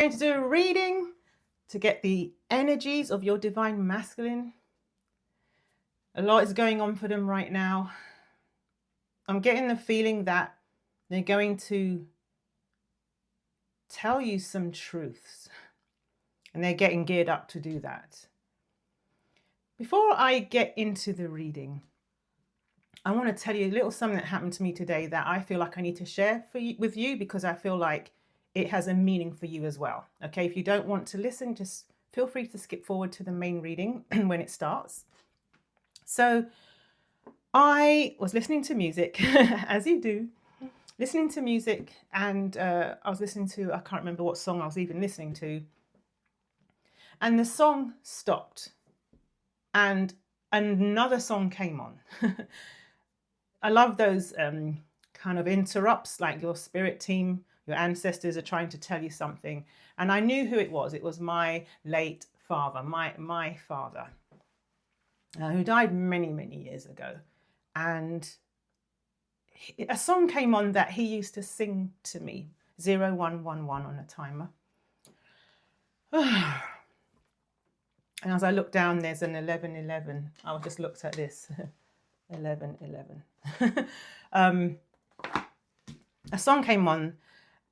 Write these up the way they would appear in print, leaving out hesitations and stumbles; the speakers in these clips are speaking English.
going to do a reading to get the energies of your divine masculine. A lot is going on for them right now. I'm getting the feeling that they're going to tell you some truths, and they're getting geared up to do that. Before I get into the reading, I want to tell you a little something that happened to me today that I feel like I need to share with you, because I feel like it has a meaning for you as well. Okay, if you don't want to listen, just feel free to skip forward to the main reading when it starts. So I was listening to music, as you do, listening to music, and I was listening to, I can't remember what song I was even listening to, and the song stopped and another song came on. I love those kind of interrupts, like your spirit team, your ancestors are trying to tell you something. And I knew who it was. It was my late father, my father, who died many, many years ago. And a song came on that he used to sing to me, 0111 on a timer. And as I look down, there's an 1111. I just looked at this. 1111. A song came on,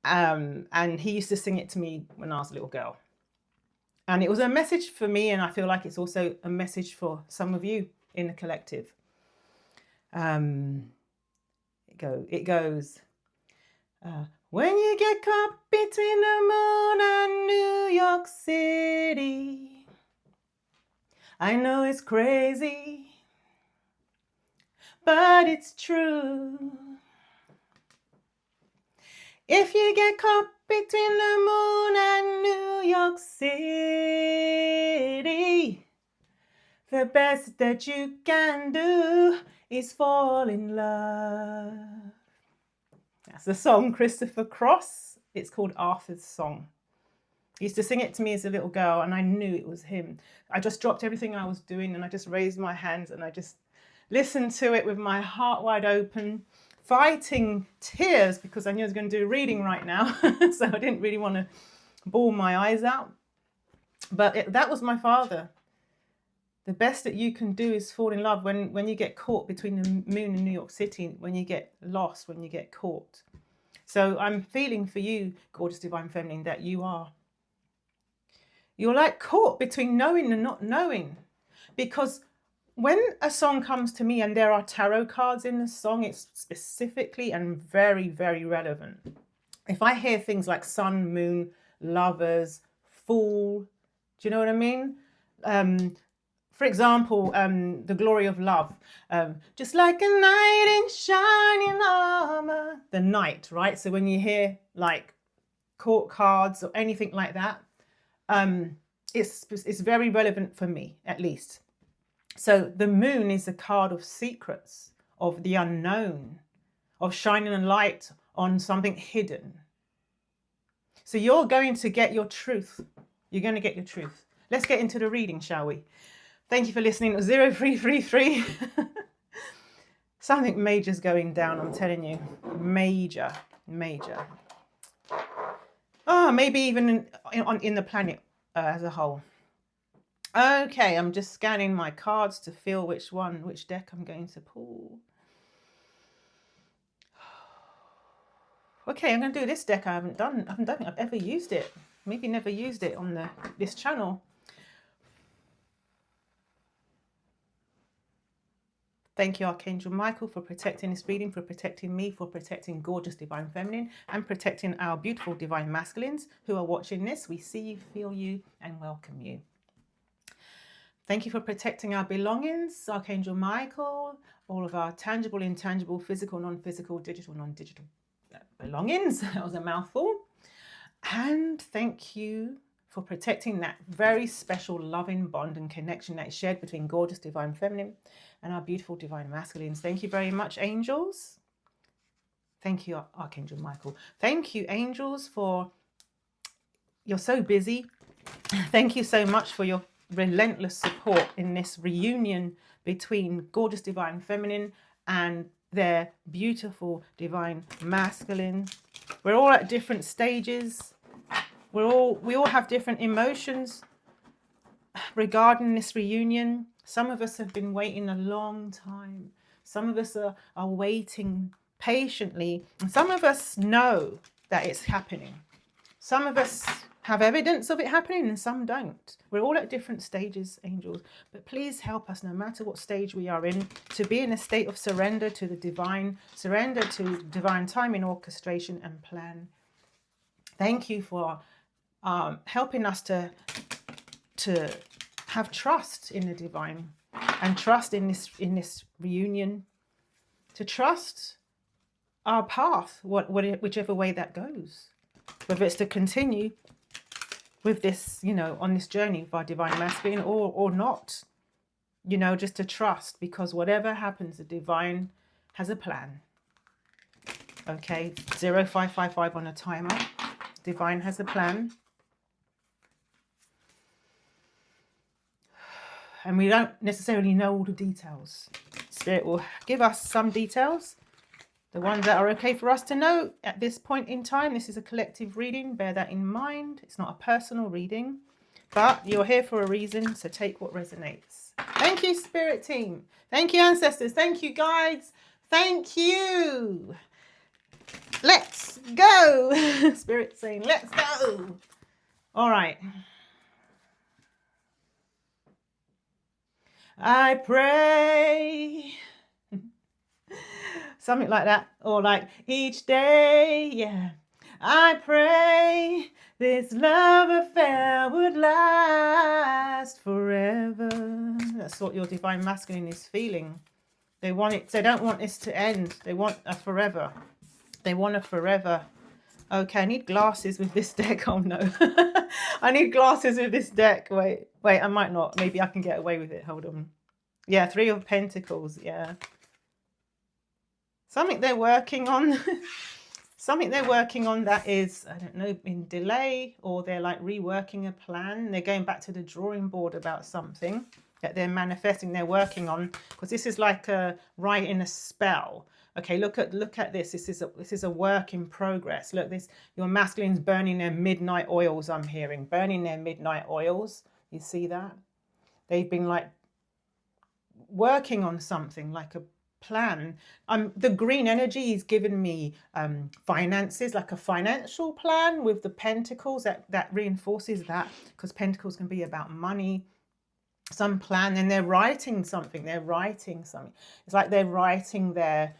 and he used to sing it to me when I was a little girl. And it was a message for me, and I feel like it's also a message for some of you in the collective. It goes, when you get caught between the moon and New York City, I know it's crazy, but it's true. If you get caught between the moon and New York City, the best that you can do is fall in love. That's the song, Christopher Cross. It's called Arthur's Song. He used to sing it to me as a little girl, and I knew it was him. I just dropped everything I was doing, and I just raised my hands, and I just listened to it with my heart wide open, fighting tears, because I knew I was going to do a reading right now. So I didn't really want to bawl my eyes out. But that was my father. The best that you can do is fall in love when you get caught between the moon and New York City, when you get lost, when you get caught. So I'm feeling for you, gorgeous divine feminine, that you're like caught between knowing and not knowing. Because when a song comes to me and there are tarot cards in the song, it's specifically and very, very relevant. If I hear things like sun, moon, lovers, fool, do you know what I mean? For example, the glory of love, just like a knight in shining armor, the knight, right? So when you hear like court cards or anything like that, it's very relevant for me, at least. So the moon is a card of secrets, of the unknown, of shining a light on something hidden. So you're going to get your truth. You're going to get your truth. Let's get into the reading, shall we? Thank you for listening. It was 0333. Something major's going down, I'm telling you. Major. Oh, maybe even in the planet as a whole. Okay, I'm just scanning my cards to feel which deck I'm going to pull. Okay, I'm going to do this deck. I don't think I've ever used it. Maybe never used it on this channel. Thank you, Archangel Michael, for protecting this reading, for protecting me, for protecting gorgeous divine feminine, and protecting our beautiful divine masculines who are watching this. We see you, feel you, and welcome you. Thank you for protecting our belongings, Archangel Michael, all of our tangible, intangible, physical, non-physical, digital, non-digital belongings. That was a mouthful. And thank you for protecting that very special loving bond and connection that is shared between gorgeous divine feminine and our beautiful divine masculines. Thank you very much, angels. Thank you, Archangel Michael. Thank you, angels, for you're so busy. Thank you so much for your relentless support in this reunion between gorgeous divine feminine and their beautiful divine masculine. We're all at different stages. We all have different emotions regarding this reunion. Some of us have been waiting a long time. Some of us are waiting patiently. And some of us know that it's happening. Some of us have evidence of it happening and some don't. We're all at different stages, angels. But please help us, no matter what stage we are in, to be in a state of surrender to the divine, surrender to divine timing, orchestration and plan. Thank you for helping us to have trust in the divine and trust in this reunion, to trust our path, whichever way that goes, whether it's to continue with this, on this journey of our divine masculine or not, just to trust, because whatever happens, the divine has a plan. Okay, 0555 on a timer. Divine has a plan. And we don't necessarily know all the details. Spirit will give us some details, the ones that are okay for us to know at this point in time. This is a collective reading. Bear that in mind. It's not a personal reading, but you're here for a reason, so take what resonates. Thank you, Spirit team. Thank you, ancestors. Thank you, guides. Thank you. Let's go. Spirit saying, let's go. All right. I pray. Something like that. Or like each day, yeah. I pray this love affair would last forever. That's what your divine masculine is feeling. They want it. They don't want this to end. They want a forever. They want a forever. Okay, I need glasses with this deck. Oh no. I need glasses with this deck. Wait, I might not. Maybe I can get away with it. Hold on. Yeah, 3 of Pentacles. Yeah. Something they're working on. Something they're working on that is, I don't know, in delay, or they're like reworking a plan. They're going back to the drawing board about something that they're manifesting, they're working on, because this is like writing a spell. Okay, look at this. This is a work in progress. Look, your masculine's burning their midnight oils. I'm hearing burning their midnight oils. You see that? They've been like working on something, like a plan. The green energy is giving me finances, like a financial plan with the pentacles. That reinforces that, because pentacles can be about money. Some plan, and they're writing something. It's like they're writing their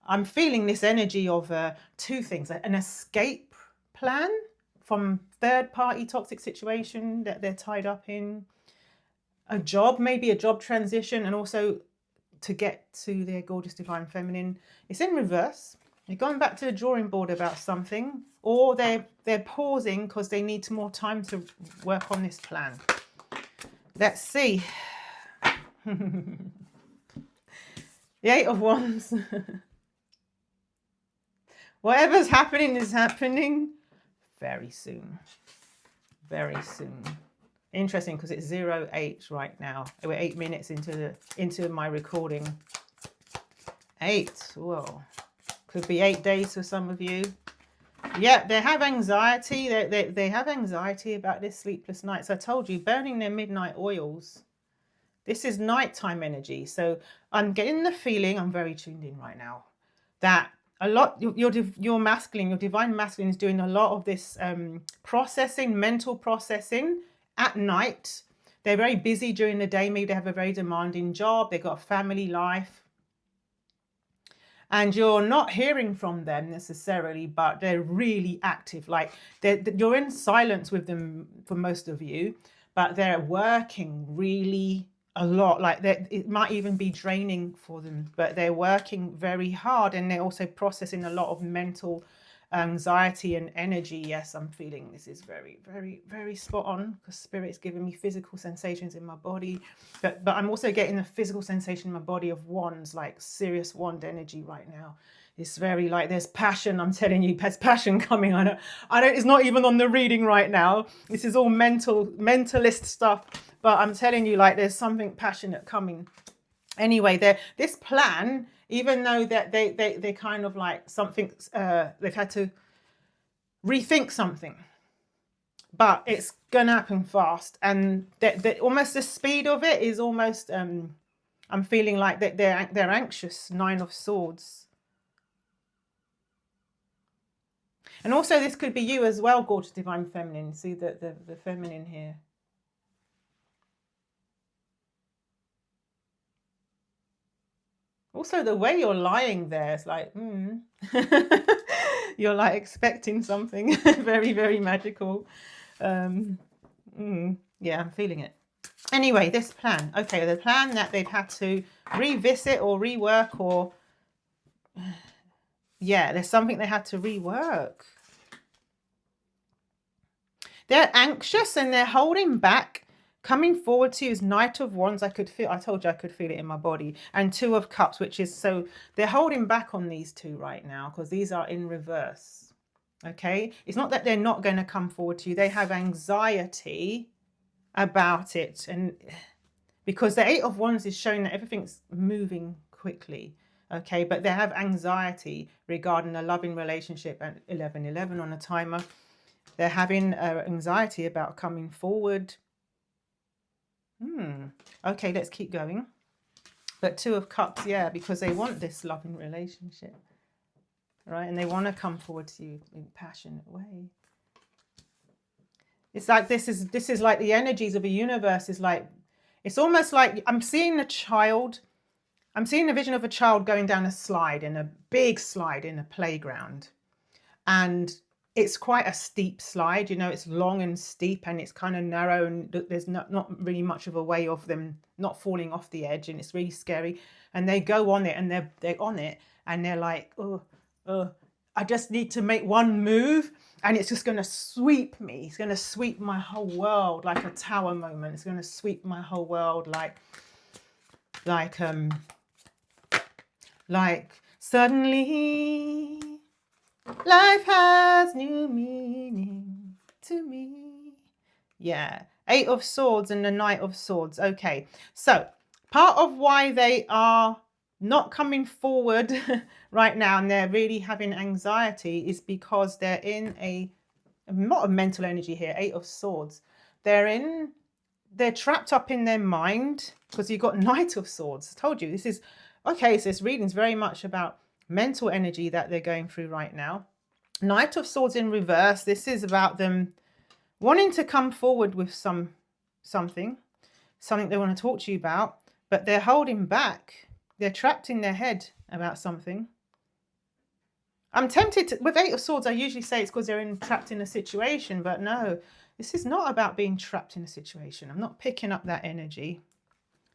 I'm feeling this energy of 2 things: an escape plan from third-party toxic situation that they're tied up in, a job, maybe a job transition, and also to get to their gorgeous divine feminine. It's in reverse. They're going back to the drawing board about something, or they're pausing because they need more time to work on this plan. Let's see. The 8 of Wands. Whatever's happening is happening very soon. Very soon. Interesting, because it's 08 right now. We're 8 minutes into my recording. 8. Whoa. Could be 8 days for some of you. Yeah, they have anxiety. They have anxiety about this sleepless nights. I told you, burning their midnight oils. This is nighttime energy. So I'm getting the feeling, I'm very tuned in right now, that a lot, your masculine, your divine masculine is doing a lot of this processing, mental processing at night. They're very busy during the day. Maybe they have a very demanding job. They've got a family life. And you're not hearing from them necessarily, but they're really active. Like you're in silence with them for most of you, but they're working really a lot. Like it might even be draining for them, but they're working very hard, and they're also processing a lot of mental anxiety and energy. Yes, I'm feeling this is very, very, very spot on, because Spirit's giving me physical sensations in my body, but I'm also getting a physical sensation in my body of wands, like serious wand energy right now. It's very like there's passion. I'm telling you, there's passion coming. I don't. It's not even on the reading right now. This is all mentalist stuff. But I'm telling you, like there's something passionate coming. Anyway, this plan, even though that they kind of like something, they've had to rethink something. but it's gonna happen fast, and almost the speed of it is almost I'm feeling like that they're anxious. Nine of Swords. And also this could be you as well, gorgeous divine feminine. See the feminine here. Also the way you're lying there, it's like, you're like expecting something very, very magical. Yeah, I'm feeling it. Anyway, this plan. Okay, the plan that they've had to revisit or rework, or yeah, there's something they had to rework. They're anxious and they're holding back. Coming forward to you is Knight of Wands. I told you I could feel it in my body. And Two of Cups, which is, so they're holding back on these two right now because these are in reverse. Okay, it's not that they're not going to come forward to you. They have anxiety about it, and because the Eight of Wands is showing that everything's moving quickly. Okay, but they have anxiety regarding a loving relationship at 11:11 on a timer. They're having anxiety about coming forward. Okay, let's keep going. But Two of Cups, yeah, because they want this loving relationship, right? And they want to come forward to you in a passionate way. It's like this is like the energies of a universe is like, it's almost like I'm seeing a child. I'm seeing a vision of a child going down a slide, in a big slide in a playground. And it's quite a steep slide, you know, it's long and steep and it's kind of narrow, and there's not really much of a way of them not falling off the edge, and it's really scary. And they go on it, and they're on it, and they're like, I just need to make one move and it's just going to sweep me. It's going to sweep my whole world, like a tower moment. It's going to sweep my whole world like suddenly life has new meaning to me. Yeah. Eight of Swords and the Knight of Swords. Okay. So part of why they are not coming forward right now and they're really having anxiety is because they're in a lot of mental energy here. Eight of Swords. They're trapped up in their mind, because you've got Knight of Swords. I told you this is okay. So this reading is very much about mental energy that they're going through right now. Knight of Swords in reverse. This is about them wanting to come forward with something they want to talk to you about, but they're holding back. They're trapped in their head about something. I'm tempted to, with Eight of Swords, I usually say it's because they're trapped in a situation, but no, this is not about being trapped in a situation. I'm not picking up that energy.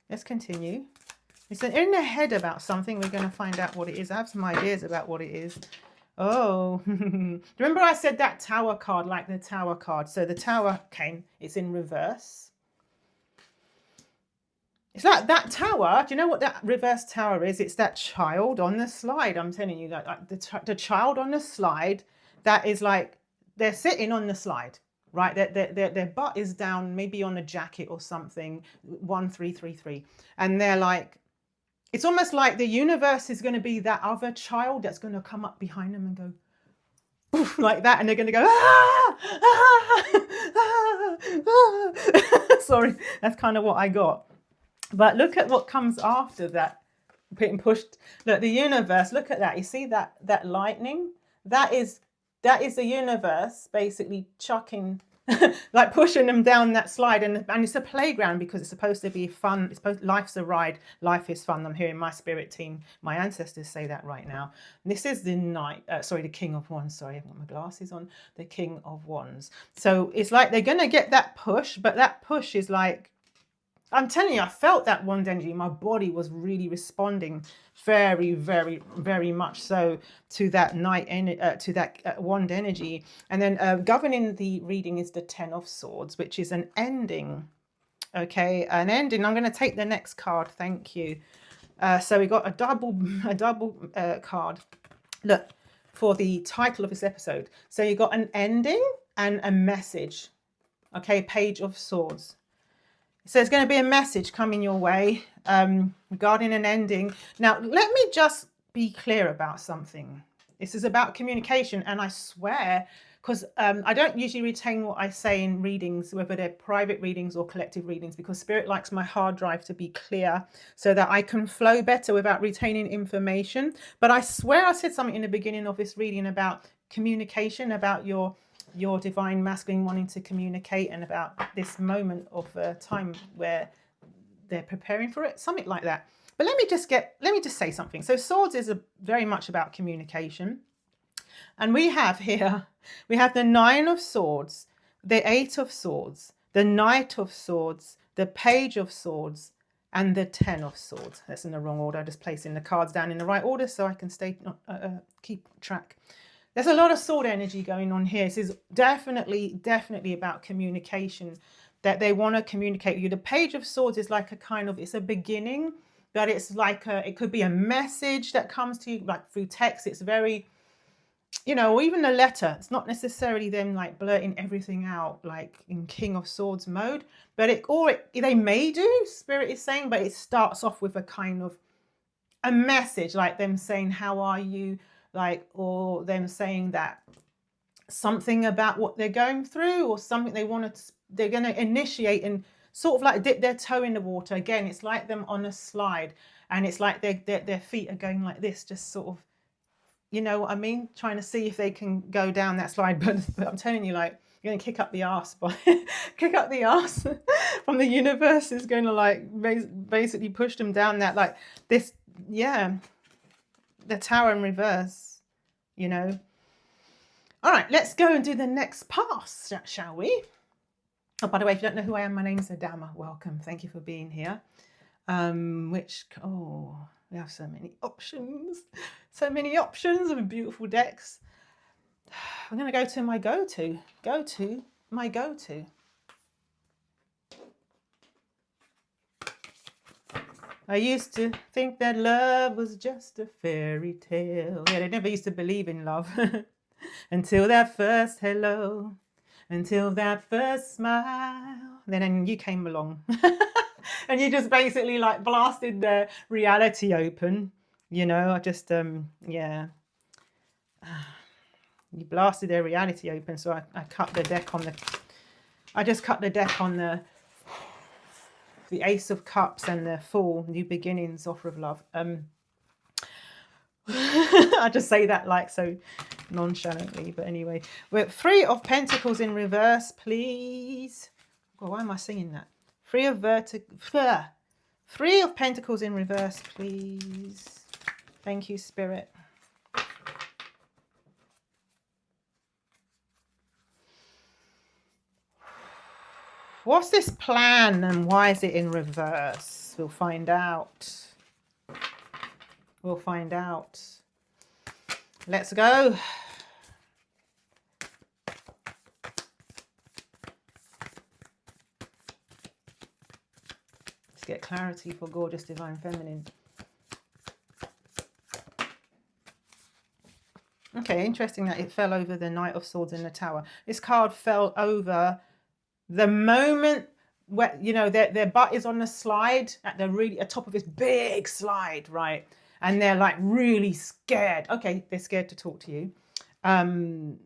Let's continue. It's in their head about something. We're going to find out what it is. I have some ideas about what it is. Oh, remember I said that Tower card, like the Tower card. So the Tower came, it's in reverse. It's like that Tower. Do you know what that reverse Tower is? It's that child on the slide. I'm telling you, like the child on the slide, that is like, they're sitting on the slide, right? Their butt is down, maybe on a jacket or something, 1333. And they're like, it's almost like the universe is going to be that other child that's going to come up behind them and go poof, like that. And they're going to go, ah, ah, ah, ah. Sorry, that's kind of what I got. But look at what comes after that. Being pushed. Look, the universe, look at that. You see that lightning? That is the universe basically chucking, like pushing them down that slide. And it's a playground because it's supposed to be fun. Life's a ride. Life is fun. I'm hearing my spirit team, my ancestors say that right now. And this is the the King of Wands. Sorry, I've got my glasses on. The King of Wands. So it's like they're going to get that push, but that push is like, I'm telling you, I felt that wand energy. My body was really responding very, very, very much so to that wand energy. And then governing the reading is the Ten of Swords, which is an ending. Okay, an ending. I'm going to take the next card. Thank you. So we got a double card. Look, for the title of this episode. So you got an ending and a message. Okay, Page of Swords. So there's going to be a message coming your way regarding an ending. Now, let me just be clear about something. This is about communication. And I swear because I don't usually retain what I say in readings, whether they're private readings or collective readings, because Spirit likes my hard drive to be clear so that I can flow better without retaining information. But I swear I said something in the beginning of this reading about communication, about your divine masculine wanting to communicate, and about this moment of time where they're preparing for it, something like that. But let me just say something. So swords is very much about communication. And we have here, we have the 9 of swords, the 8 of swords, the Knight of swords, the Page of swords, and the 10 of swords. That's in the wrong order. I'm just placing the cards down in the right order so I can keep track. There's a lot of sword energy going on here. This is definitely about communication, that they want to communicate with you. The Page of swords is like a kind of, it's a beginning, but it's like it could be a message that comes to you like through text. It's very, you know, or even a letter. It's not necessarily them like blurting everything out like in King of Swords mode, but they may do, Spirit is saying, but it starts off with a kind of a message, like them saying, how are you? Like, or them saying that something about what they're going through, or something they're going to initiate and sort of like dip their toe in the water. Again, it's like them on a slide, and it's like their feet are going like this, just sort of, you know what I mean? Trying to see if they can go down that slide. But I'm telling you, like, you're going to kick up the arse kick up the arse from the universe is going to like basically push them down that, like this, yeah, the Tower in reverse, you know. All right, let's go and do the next pass, shall we? Oh, by the way, if you don't know who I am, my name's Adama. Welcome. Thank you for being here. We have so many options. So many options of beautiful decks. I'm going to go to my go-to. My go-to. I used to think that love was just a fairy tale. Yeah, they never used to believe in love. Until that first hello. Until that first smile. Then you came along. And you just basically like blasted the reality open. You know, I just, yeah. You blasted their reality open. So I cut the deck on I just cut the deck on the Ace of Cups and the Fool, New Beginnings, Offer of Love. I just say that like so nonchalantly, but anyway. We're 3 of Pentacles in reverse, please. God, why am I singing that? 3 of Pentacles in reverse, please. Thank you, Spirit. What's this plan and why is it in reverse? We'll find out. We'll find out. Let's go. Let's get clarity for gorgeous divine feminine. Okay, interesting that it fell over the Knight of Swords in the Tower. This card fell over the moment where, you know, their butt is on the slide at the top of this big slide, right? And they're like really scared. Okay, they're scared to talk to you.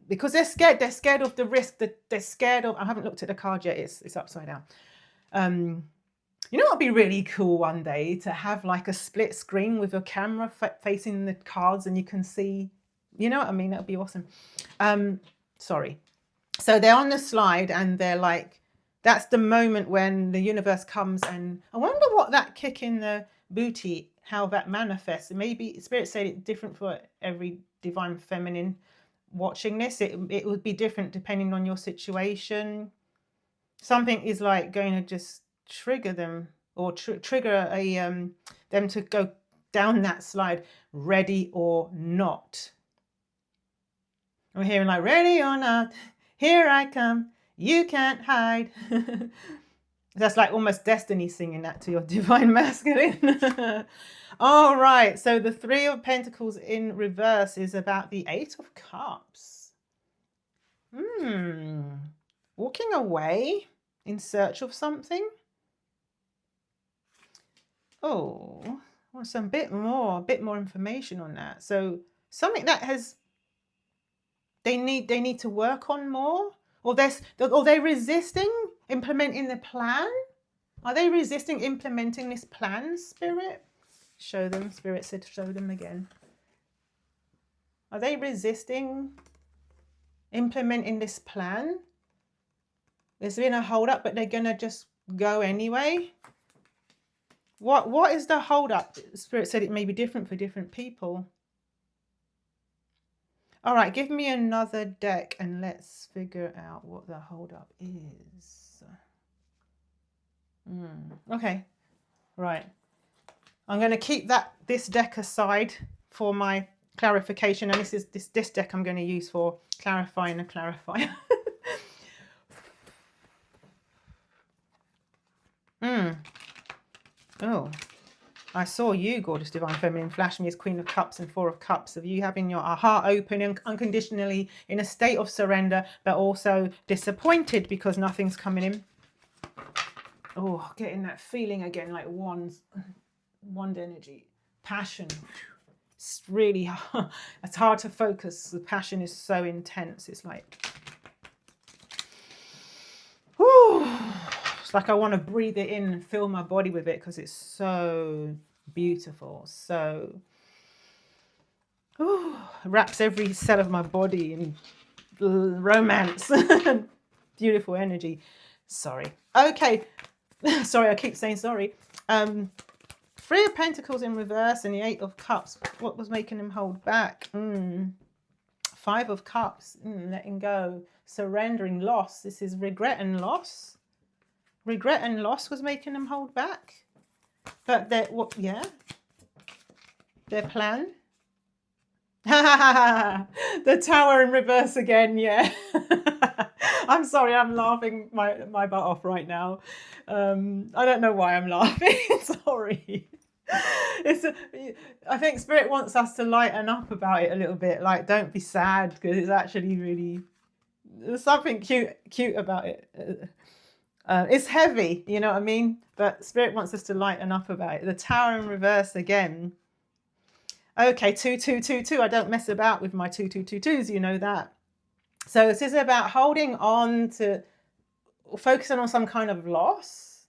Because they're scared. They're scared of the risk. They're scared of, I haven't looked at the card yet. It's upside down. You know what would be really cool one day? To have like a split screen with a camera facing the cards and you can see, you know what I mean? That would be awesome. Sorry. So they're on the slide and they're like, that's the moment when the universe comes, and I wonder what that kick in the booty, how that manifests. Maybe Spirit said it's different for every divine feminine watching this. It would be different depending on your situation. Something is like going to just trigger them, or trigger them to go down that slide, ready or not. I'm hearing like, ready or not, here I come, you can't hide. That's like almost Destiny singing that to your divine masculine. All right, so the 3 of Pentacles in reverse is about the 8 of Cups. Walking away in search of something. Oh, I want some bit more information on that. So something that they need to work on more, or they're resisting implementing the plan. Are they resisting implementing this plan, Spirit? Show them. Spirit said show them again. Are they resisting implementing this plan? There's been a hold up, but they're going to just go anyway. What is the hold up? Spirit said it may be different for different people. All right, give me another deck and let's figure out what the hold up is. Okay, right. I'm going to keep this deck aside for my clarification, and this is this deck I'm going to use for clarifying a clarifier. Oh, I saw you, gorgeous divine feminine, flash me as Queen of Cups and Four of Cups, of you having your heart open and unconditionally in a state of surrender, but also disappointed because nothing's coming in. Oh, getting that feeling again, like wand energy, passion. It's really hard. It's hard to focus. The passion is so intense. It's like, whew. It's like I want to breathe it in and fill my body with it because it's so beautiful. So, wraps every cell of my body in romance. Beautiful energy. Sorry. Okay. Sorry, I keep saying sorry. Three of Pentacles in reverse and the Eight of Cups. What was making him hold back? Five of Cups. Letting go. Surrendering. Loss. This is regret and loss. Regret and loss was making them hold back. But their plan. The Tower in reverse again, yeah. I'm sorry, I'm laughing my butt off right now. I don't know why I'm laughing. Sorry. I think Spirit wants us to lighten up about it a little bit. Like, don't be sad, because it's actually really, there's something cute about it. It's heavy, you know what I mean? But Spirit wants us to lighten up about it. The Tower in reverse again. Okay, 2-2-2-2. I don't mess about with my 2-2-2-2s, you know that. So this is about holding on to, focusing on some kind of loss,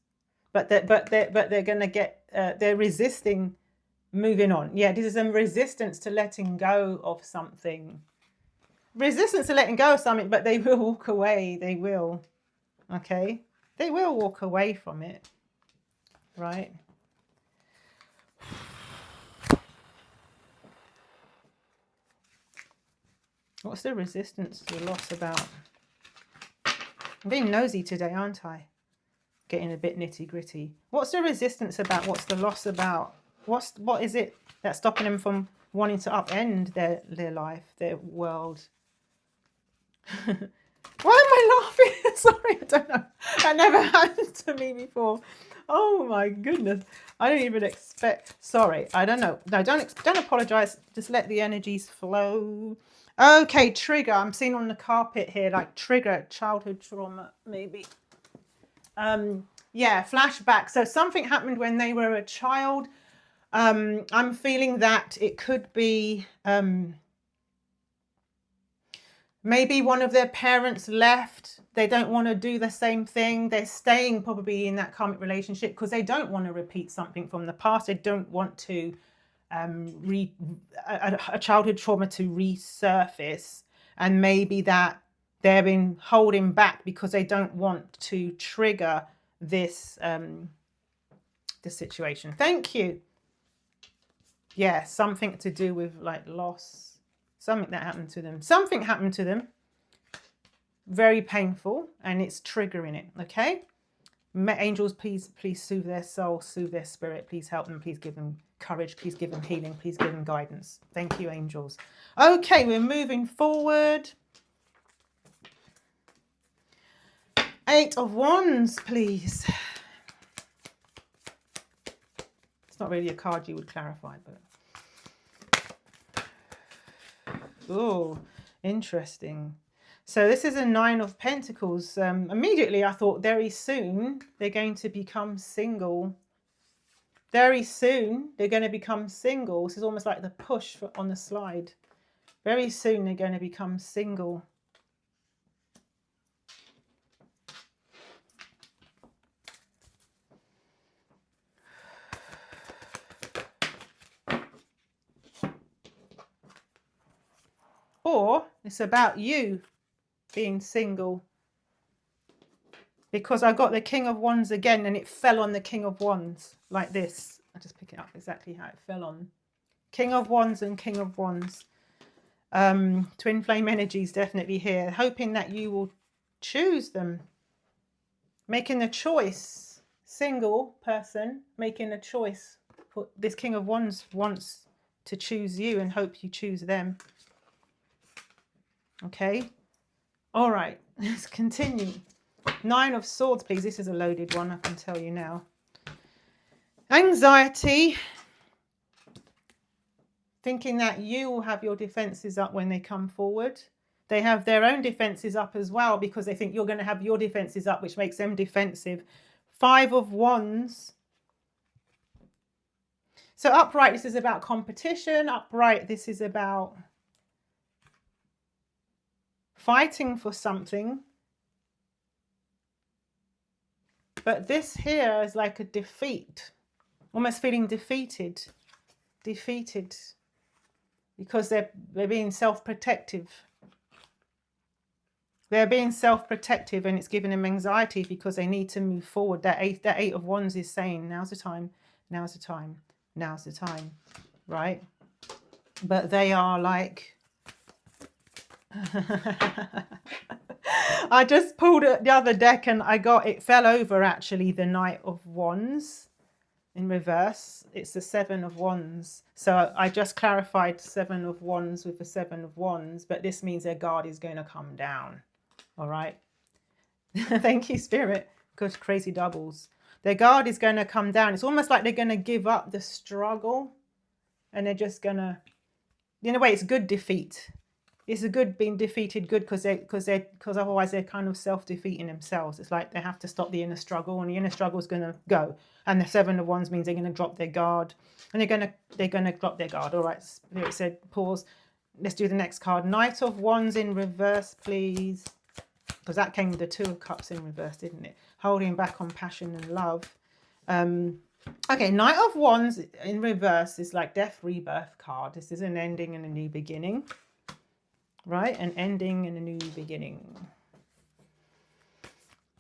but they're going to get, they're resisting moving on. Yeah, this is a resistance to letting go of something. Resistance to letting go of something, but they will walk away. They will. Okay. They will walk away from it, right? What's the resistance to the loss about? I'm being nosy today, aren't I? Getting a bit nitty gritty. What's the resistance about? What's the loss about? What is it that's stopping them from wanting to upend their life, their world? Why am I laughing? Sorry, I don't know. That never happened to me before. Oh my goodness. I don't even expect. Sorry, I don't know. No, don't apologize. Just let the energies flow. Okay, trigger. I'm seeing on the carpet here, like trigger, childhood trauma, maybe. Yeah, flashback. So something happened when they were a child. I'm feeling that it could be maybe one of their parents left. They don't want to do the same thing. They're staying probably in that karmic relationship because they don't want to repeat something from the past. They don't want to a childhood trauma to resurface, and maybe that they've been holding back because they don't want to trigger this the situation. Thank you. Yeah, something to do with like loss, something that happened to them. Something happened to them, very painful, and it's triggering it. Okay, angels, please soothe their soul, soothe their spirit. Please help them. Please give them courage. Please give them healing. Please give them guidance. Thank you, angels. Okay, we're moving forward. Eight of Wands, please. It's not really a card you would clarify, but oh, interesting. So this is a Nine of Pentacles. Immediately I thought very soon they're going to become single. Very soon they're going to become single. This is almost like the push on the slide. Very soon they're going to become single. Or it's about you being single. Because I got the King of Wands again and it fell on the King of Wands like this. I'll just pick it up exactly how it fell on. King of Wands and King of Wands. Twin flame energy is definitely here. Hoping that you will choose them. Making a choice. Single person making a choice. This King of Wands wants to choose you and hope you choose them. Okay. All right. Let's continue. 9 of Swords, please. This is a loaded one, I can tell you now. Anxiety. Thinking that you will have your defenses up when they come forward. They have their own defenses up as well because they think you're going to have your defenses up, which makes them defensive. 5 of Wands. So upright, this is about competition. Upright, this is about fighting for something. But this here is like a defeat. Almost feeling defeated. Defeated. Because they're being self-protective. They're being self-protective and it's giving them anxiety because they need to move forward. That eight of Wands is saying, now's the time, now's the time, now's the time, right? But they are like... I just pulled the other deck and it fell over actually, the Knight of Wands in reverse. It's the 7 of Wands. So I just clarified 7 of Wands with the 7 of Wands, but this means their guard is going to come down. All right. Thank you, Spirit. Good, crazy doubles. Their guard is going to come down. It's almost like they're going to give up the struggle and they're just going to, in a way, it's good defeat. It's a good being defeated good because otherwise they're kind of self-defeating themselves. It's like they have to stop the inner struggle and the inner struggle is going to go. And the 7 of Wands means they're going to drop their guard. And they're going to drop their guard. All right, Spirit said pause. Let's do the next card. Knight of Wands in reverse, please. Because that came with the 2 of Cups in reverse, didn't it? Holding back on passion and love. Okay, Knight of Wands in reverse is like death, rebirth card. This is an ending and a new beginning. Right? An ending and a new beginning.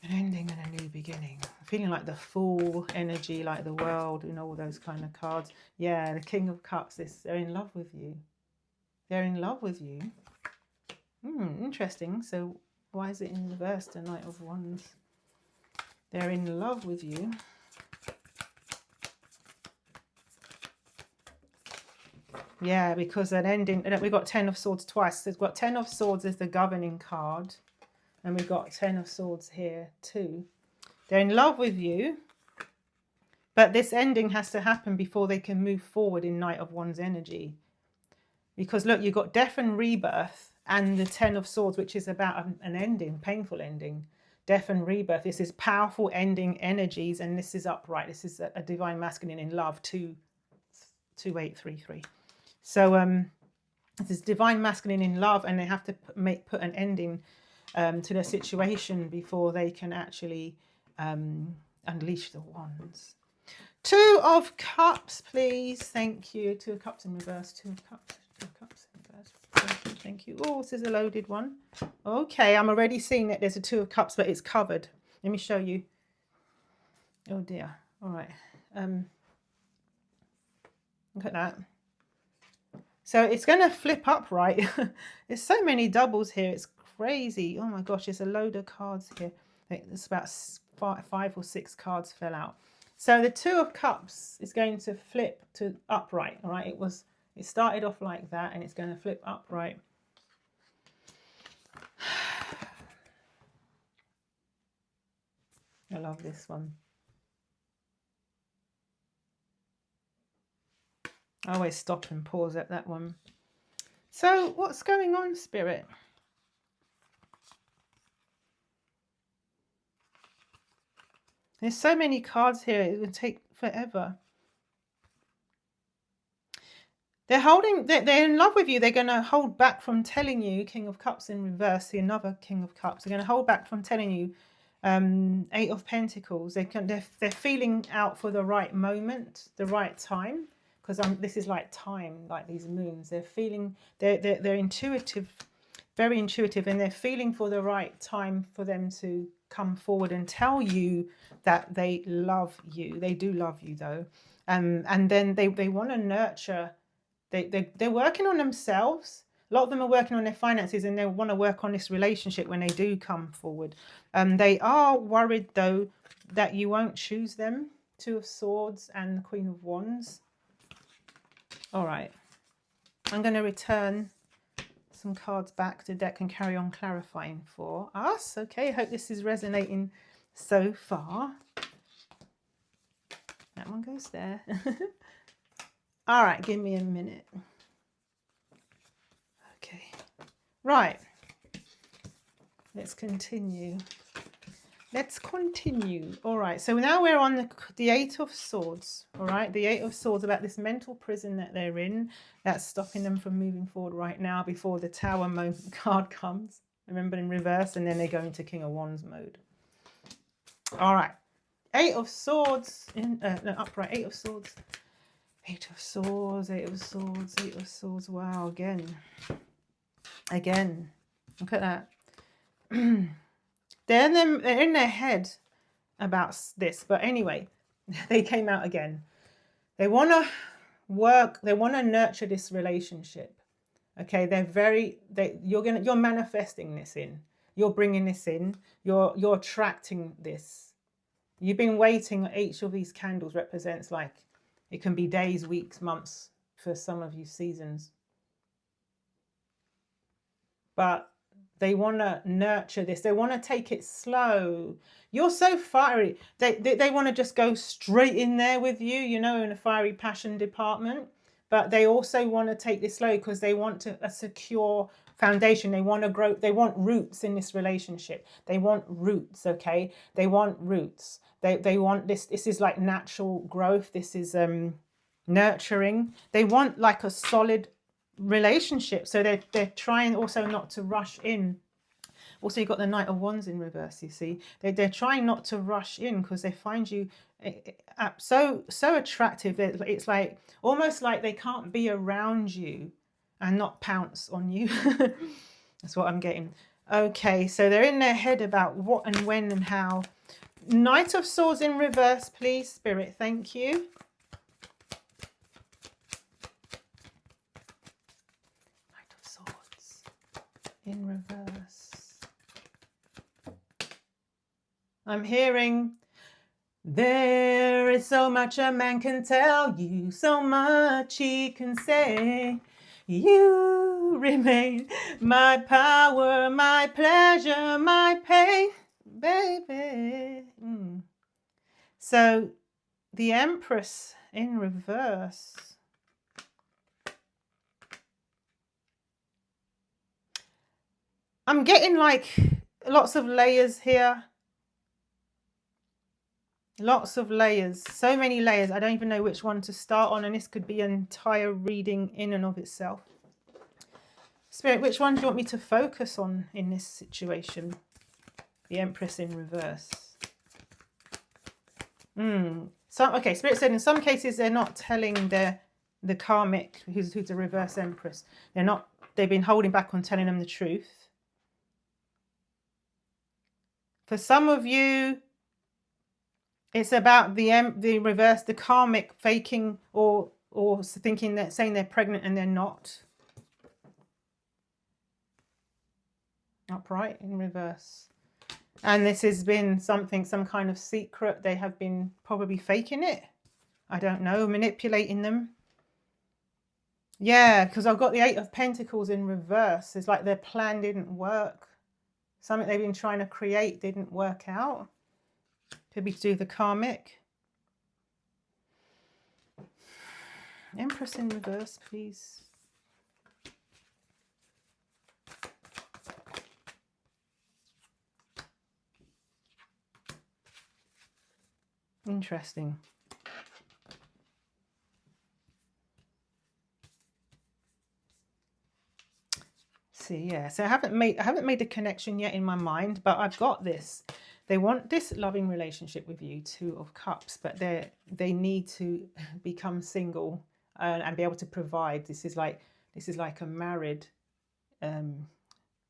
An ending and a new beginning. I'm feeling like the Fool energy, like the World, and all those kind of cards. Yeah, the King of Cups, they're in love with you. They're in love with you. Interesting. So why is it in reverse, the Knight of Wands? They're in love with you. Yeah, because an ending, we've got 10 of Swords twice. So we've got 10 of Swords as the governing card. And we've got 10 of Swords here too. They're in love with you. But this ending has to happen before they can move forward in Knight of Wands energy. Because look, you've got death and rebirth and the 10 of Swords, which is about an ending, painful ending. Death and rebirth. This is powerful ending energies. And this is upright. This is a divine masculine in love, 2833. So this is divine masculine in love, and they have to put an ending to their situation before they can actually unleash the wands. 2 of Cups, please. Thank you. 2 of Cups in reverse. 2 of Cups. 2 of Cups in reverse. Thank you. Oh, this is a loaded one. Okay, I'm already seeing that there's a 2 of Cups, but it's covered. Let me show you. Oh dear. All right. Look at that. So it's going to flip upright. There's so many doubles here. It's crazy. Oh my gosh, there's a load of cards here. It's about 5 or 6 cards fell out. So the 2 of Cups is going to flip to upright. All right. It started off like that and it's going to flip upright. I love this one. I always stop and pause at that one. So what's going on, Spirit? There's so many cards here. It would take forever. They're in love with you. They're going to hold back from telling you, King of Cups in reverse, see another King of Cups. They're going to hold back from telling you, Eight of Pentacles. They're feeling out for the right moment, the right time, because this is like time, like these moons. They're intuitive, very intuitive, and they're feeling for the right time for them to come forward and tell you that they love you. They do love you though, and then they want to nurture. They're working on themselves. A lot of them are working on their finances, and they want to work on this relationship when they do come forward. They are worried though that you won't choose them. Two of Swords and the Queen of Wands. All right, I'm going to return some cards back to the deck and carry on clarifying for us. Okay, I hope this is resonating so far. That one goes there. All right, give me a minute. Okay, right. Let's continue. Let's continue. All right, so now we're on the Eight of Swords. All right, the Eight of Swords, about this mental prison that they're in that's stopping them from moving forward right now before the Tower card comes. Remember, in reverse, and then they go into King of Wands mode. All right, Eight of Swords in no, upright. Eight of Swords. Eight of Swords. Eight of Swords. Eight of Swords. Wow, again. Look at that. They're in their head about this, but anyway, they came out again. They want to work. They want to nurture this relationship. Okay, you're manifesting this in. You're bringing this in. You're attracting this. You've been waiting. Each of these candles represents, like, it can be days, weeks, months, for some of you, seasons. But they want to nurture this. They want to take it slow. You're so fiery. They want to just go straight in there with you, you know, in a fiery passion department. But they also want to take this slow because they want a secure foundation. They want to grow. They want roots in this relationship. They want roots, okay? They want roots. They want this. This is like natural growth. This is nurturing. They want like a solid relationship, so they're trying also not to rush in. Also, you've got the Knight of Wands in reverse. You see, they're trying not to rush in because they find you so attractive. It's like almost like they can't be around you and not pounce on you. That's what I'm getting. Okay, so they're in their head about what and when and how. Knight of Swords in reverse, please, Spirit. Thank you. In reverse. I'm hearing, there is so much a man can tell you, so much he can say. You remain my power, my pleasure, my pain, baby. So the Empress in reverse. I'm getting like lots of layers here. Lots of layers. So many layers. I don't even know which one to start on. And this could be an entire reading in and of itself. Spirit, which one do you want me to focus on in this situation? The Empress in reverse. Okay, Spirit said in some cases they're not telling the karmic, who's the reverse Empress. They've been holding back on telling them the truth. For some of you, it's about the reverse, the karmic faking or thinking that saying they're pregnant and they're not. Upright in reverse. And this has been some kind of secret. They have been probably faking it. I don't know, manipulating them. Yeah, because I've got the Eight of Pentacles in reverse. It's like their plan didn't work. Something they've been trying to create didn't work out. Could be to do with the karmic. Empress in reverse, please. Interesting. see. Yeah. So I haven't made the connection yet in my mind, but I've got this. They want this loving relationship with you, Two of Cups, but they need to become single and be able to provide. This is like a married, and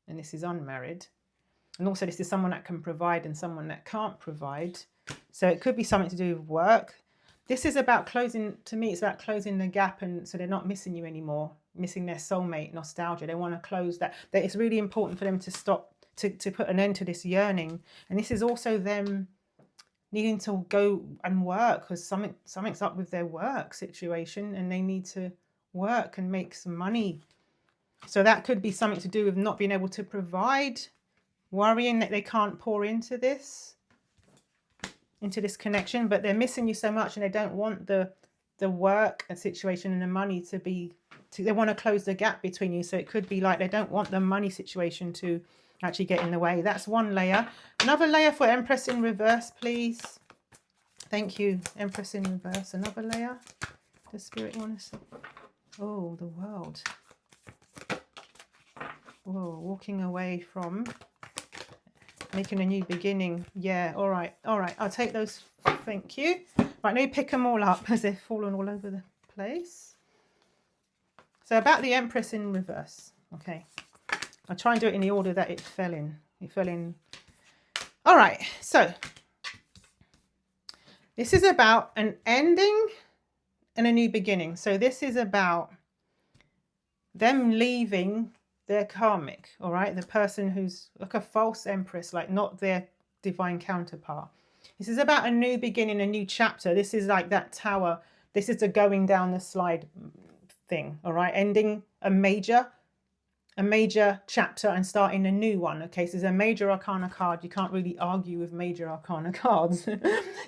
this is unmarried, and also this is someone that can provide and someone that can't provide. So it could be something to do with work. This is about closing. To me, it's about closing the gap, and so they're not missing you anymore, missing their soulmate nostalgia. They want to close that. That it's really important for them to stop. To put an end to this yearning. And this is also them needing to go and work because something's up with their work situation and they need to work and make some money. So that could be something to do with not being able to provide, worrying that they can't pour into this connection, but they're missing you so much and they don't want the work and situation and the money to be, they want to close the gap between you. So it could be like they don't want the money situation to actually get in the way. That's one layer. Another layer for Empress in reverse, please. Thank you, Empress in reverse. Another layer. Does Spirit want to say? Oh, the World. Whoa, walking away from, making a new beginning. Yeah, all right. I'll take those. Thank you. Right, let me pick them all up as they've fallen all over the place. So about the Empress in reverse. Okay. I'll try and do it in the order that it fell in. It fell in. All right. So this is about an ending and a new beginning. So this is about them leaving their karmic. All right. The person who's like a false empress, like not their divine counterpart. This is about a new beginning, a new chapter. This is like that tower. This is the going down the slide thing. All right. Ending a major chapter and starting a new one. Okay, so there's a major arcana card. You can't really argue with major arcana cards.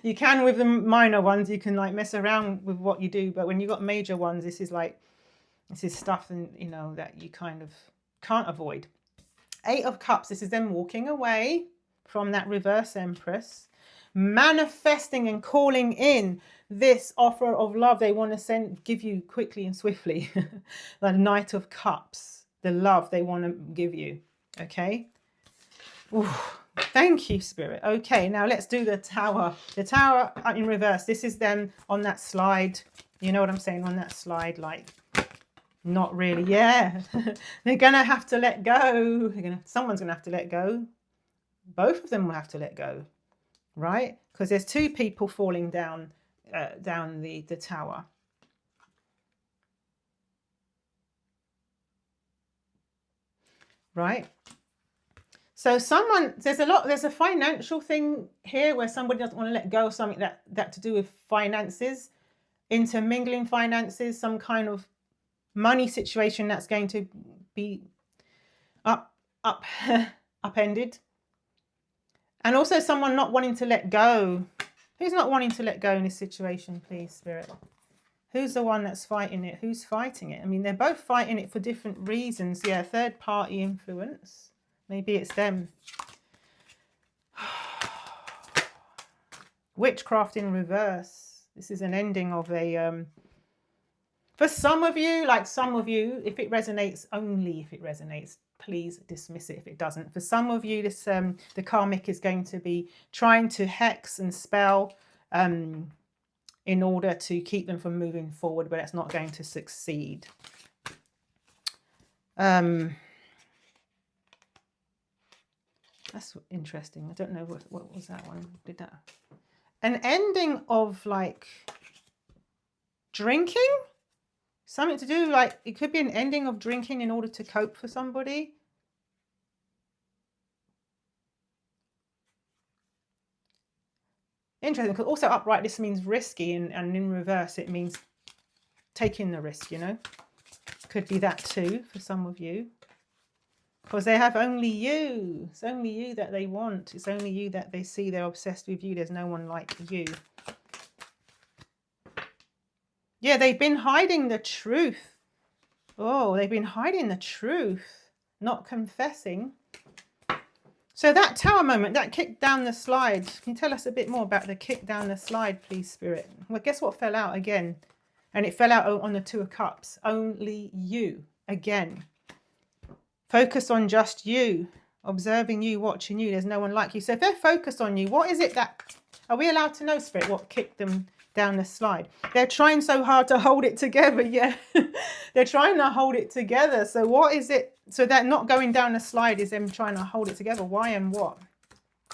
You can with the minor ones. You can like mess around with what you do, but when you got major ones, this is stuff, and you know that you kind of can't avoid. 8 of Cups. This is them walking away from that reverse Empress, manifesting and calling in this offer of love they want to give you quickly and swiftly. The Knight of Cups. The love they want to give you. Okay. Ooh, thank you, Spirit. Okay, now let's do the Tower. The Tower in reverse. This is them on that slide. You know what I'm saying? On that slide, like, not really. Yeah. They're going to have to let go. Someone's going to have to let go. Both of them will have to let go. Right? Because there's 2 people falling down the tower. Right. So there's a financial thing here where somebody doesn't want to let go of something that to do with finances, intermingling finances, some kind of money situation that's going to be upended. And also someone not wanting to let go. Who's not wanting to let go in this situation, please, Spirit? Who's the one that's fighting it? Who's fighting it? I mean, they're both fighting it for different reasons. Yeah, third party influence. Maybe it's them. Witchcraft in reverse. This is an ending of a... for some of you, if it resonates, only if it resonates, please dismiss it if it doesn't. For some of you, this the karmic is going to be trying to hex and spell... in order to keep them from moving forward, but it's not going to succeed. That's interesting. I don't know what was that one. Did that an ending of like drinking? Something to do like it could be an ending of drinking in order to cope for somebody. Interesting, because also upright, this means risky, and in reverse, it means taking the risk, you know. Could be that too for some of you. Because they have only you. It's only you that they want. It's only you that they see. They're obsessed with you. There's no one like you. Yeah, they've been hiding the truth. Oh, they've been hiding the truth. Not confessing. So that tower moment, that kick down the slide. Can you tell us a bit more about the kick down the slide, please, Spirit? Well, guess what fell out again? And it fell out on the 2 of Cups. Only you. Again. Focus on just you, observing you, watching you. There's no one like you. So if they're focused on you, what is it that, are we allowed to know, Spirit, what kicked them down the slide? They're trying so hard to hold it together. Yeah, they're trying to hold it together. So what is it? So that not going down the slide is them trying to hold it together. Why and what?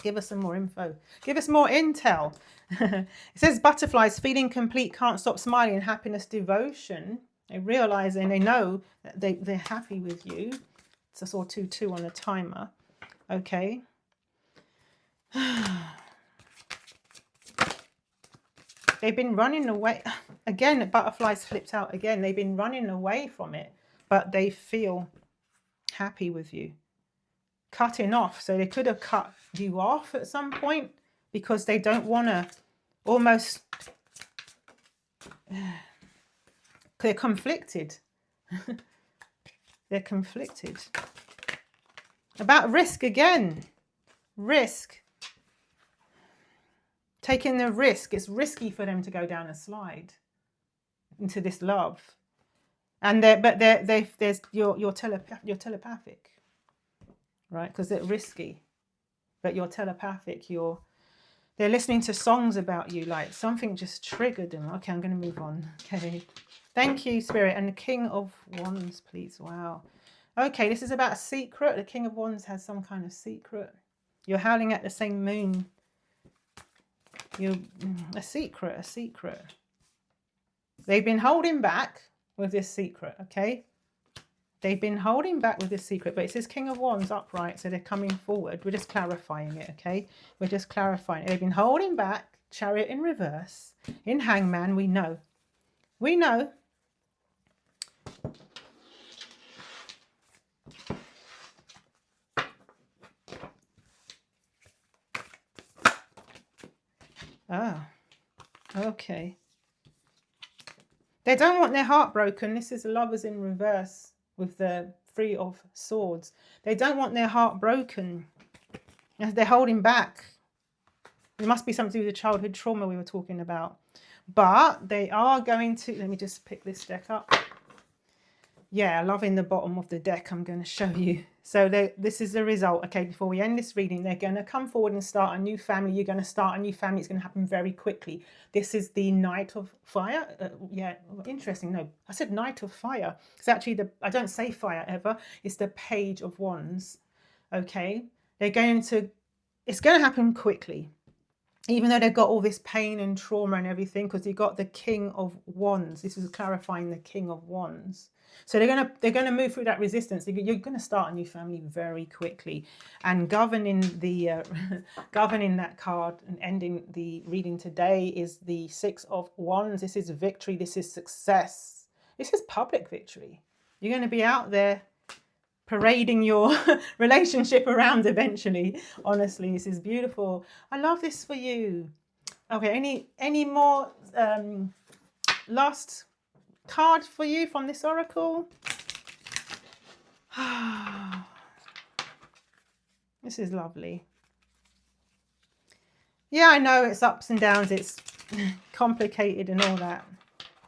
Give us some more info. Give us more intel. It says butterflies, feeling complete, can't stop smiling, happiness, devotion. They realize and they know that they're happy with you. It's a sort of 2-2 on the timer. Okay. They've been running away. Again, the butterflies flipped out again. They've been running away from it, but they feel happy with you. Cutting off. So they could have cut you off at some point because they don't want to almost... They're conflicted. They're conflicted. About risk again. Risk. Taking the risk. It's risky for them to go down a slide into this love. And there's you're telepathic, right? Because they're risky, but you're telepathic. They're listening to songs about you, like something just triggered them. Okay, I'm going to move on. Okay, thank you, Spirit. And the King of Wands, please. Wow. Okay, this is about a secret. The King of Wands has some kind of secret. You're howling at the same moon. A secret. They've been holding back with this secret, okay? They've been holding back with this secret, but it says King of Wands upright, so they're coming forward. We're just clarifying it, okay? We're just clarifying it. They've been holding back, Chariot in reverse. In Hangman, we know. We know. Ah, okay. They don't want their heart broken. This is Lovers in reverse with the 3 of Swords. They don't want their heart broken. They're holding back. There must be something to do with the childhood trauma we were talking about. But they are going to... Let me just pick this deck up. Yeah, loving the bottom of the deck, I'm going to show you. So this is the result. Okay, before we end this reading, they're going to come forward and start a new family. You're going to start a new family. It's going to happen very quickly. This is the Knight of Fire. Yeah, interesting. No, I said Knight of Fire. It's actually I don't say fire ever. It's the Page of Wands. Okay, it's going to happen quickly. Even though they've got all this pain and trauma and everything, because you've got the King of Wands. This is clarifying the King of Wands. So they're gonna move through that resistance. You're gonna start a new family very quickly, and governing that card and ending the reading today is the 6 of Wands. This is victory. This is success. This is public victory. You're going to be out there parading your relationship around eventually. Honestly, this is beautiful. I love this for you. Okay, any more last card for you from this oracle? This is lovely. Yeah, I know it's ups and downs, it's complicated and all that,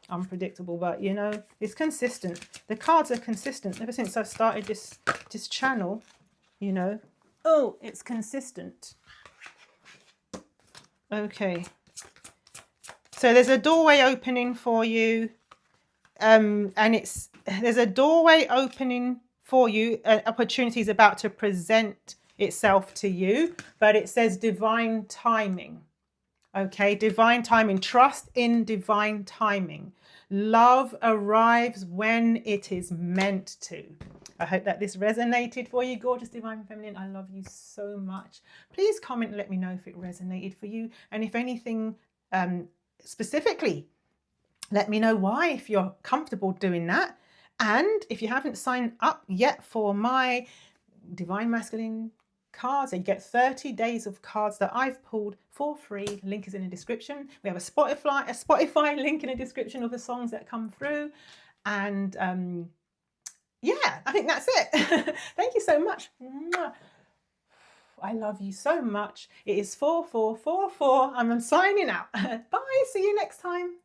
unpredictable, but you know, it's consistent. The cards are consistent ever since I've started this channel, you know. Oh, it's consistent. Okay, so there's a doorway opening for you, and there's a doorway opening for you. Opportunity is about to present itself to you, but it says divine timing. Okay, divine timing. Trust in divine timing. Love arrives when it is meant to. I hope that this resonated for you, gorgeous divine feminine. I love you so much. Please comment and let me know if it resonated for you, and if anything specifically, let me know why, if you're comfortable doing that. And if you haven't signed up yet for my Divine Masculine cards, you get 30 days of cards that I've pulled for free. Link is in the description. We have a Spotify link in the description of the songs that come through. And yeah, I think that's it. Thank you so much. I love you so much. It is 4444. I'm signing out. Bye. See you next time.